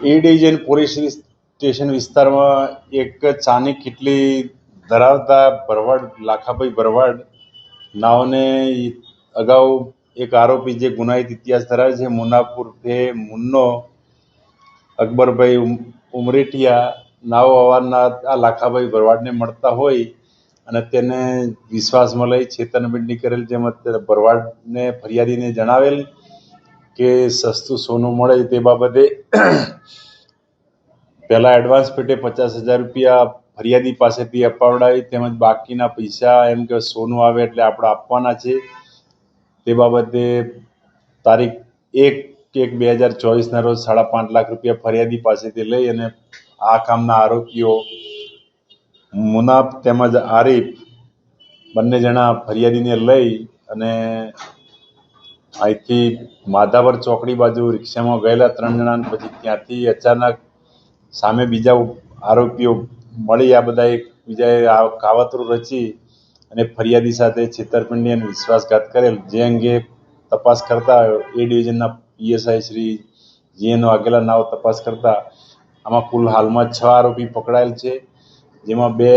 એ division police station વિસ્તારમાં એક ચાની કીટલી ધરાવતા ભરવાડ લાખાભાઈ ભરવાડ નાઓને અગાઉ એક આરોપી જે ગુનાહિત ઇતિહાસ ધરાવે છે મુનાપુર તે મુન્નો અકબરભાઈ ઉમરેટિયા નાઓ અવારનવાર આ લાખાભાઈ ભરવાડને મળતા હોય અને તેને વિશ્વાસમાં લઈ છેતરપિંડી કરેલ, જેમાં ભરવાડને ફરિયાદીને જણાવેલ કે સસ્તું સોનું મળે તે બાબતે પહેલા એડવાન્સ પેટે 50,000 રૂપિયા ફરિયાદી પાસેથી અપાવડાવી, તેમજ બાકીના પૈસા એમ કે સોનું આવે એટલે આપણે આપવાના છે તે બાબતે તારીખ 1/1/2024 રોજ 5.5 લાખ રૂપિયા ફરિયાદી પાસેથી લઈ અને આ કામના આરોપીઓ મુનાફ તેમજ આરીફ બંને જણા ફરિયાદીને લઈ અને અહીંથી માધાવર ચોકડી બાજુ રિક્ષામાં ગયેલા 3 જણા. પછી ત્યાંથી અચાનક સામે બીજા આરોપીઓ મળી આ બધા એકબીજાએ કાવતરું રચી અને ફરિયાદી સાથે છેતરપિંડી અને વિશ્વાસઘાત કરેલ, જે અંગે તપાસ કરતા એ ડિવિઝનના PSI શ્રી GN વાઘેલા નાઓ તપાસ કરતા આમાં કુલ હાલમાં 6 આરોપી પકડાયેલ છે, જેમાં 2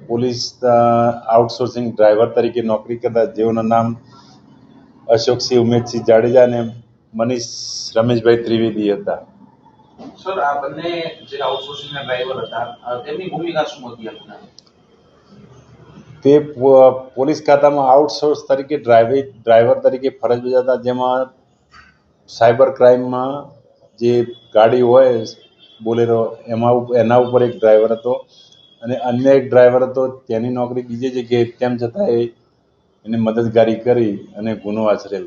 પોલીસ આઉટસોર્સિંગ ડ્રાઈવર તરીકે નોકરી કરતા, જેઓના નામ અશોકસિંહ ઉમેશસિંહ જાડેજા અને મનીષ રમેશભાઈ ત્રિવેદી હતા. સર, આ બંને જે આઉટસોર્સિંગના ડ્રાઈવર હતા તેમની ભૂમિકા શું હતી? તે પોલીસ ખાતામાં આઉટસોર્સ તરીકે ડ્રાઈવર તરીકે ફરજ બજાવતા, જેમાં સાયબર ક્રાઇમમાં જે ગાડી હોય બોલેરો એના ઉપર એક ડ્રાઈવર હતો અને અન્ય એક ડ્રાઈવર હતો તેની નોકરી બીજી જગ્યાએ, તેમ છતાં એને મદદગારી કરી અને ગુનો આચરેલ.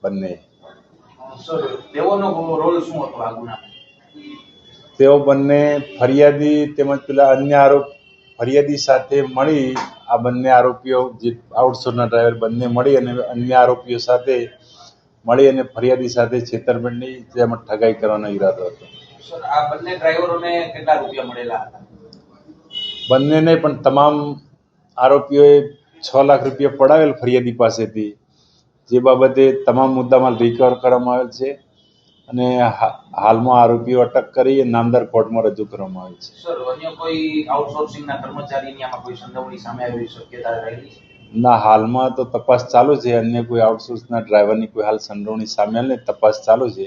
બંને તેઓ બંને ફરિયાદી તેમજ પેલા અન્ય ફરિયાદી સાથે મળી આ બંને આરોપીઓ જે આઉટસોર્સના ડ્રાઈવર બંને મળી અને અન્ય આરોપીઓ સાથે મળી અને ફરિયાદી સાથે છેતરપિંડી તેમજ ઠગાઈ કરવાનો ઈરાદો હતો. સર, આ બંને ડ્રાઈવરોને કેટલા રૂપિયા મળેલા હતા? બંને નહીં પણ તમામ આરોપીઓએ 6 લાખ રૂપિયા પડાવેલ ફરિયાદી પાસેથી, જે બાબતે તમામ મુદ્દામાલ રિકવર કરવામાં આવેલ છે અને હાલમાં આરોપીઓ અટક કરી નામદાર કોર્ટમાં રજૂ કરવામાં આવે છે. સર, અન્ય કોઈ આઉટસોર્સિંગના કર્મચારીની આમાં કોઈ સંડોવણી સામે આવી શક્યતા રહેલી છે? ના, હાલમાં તો તપાસ ચાલુ છે. અન્ય કોઈ આઉટસોર્સના ડ્રાઈવરની કોઈ હાલ સંડોવણી સામે તપાસ ચાલુ છે.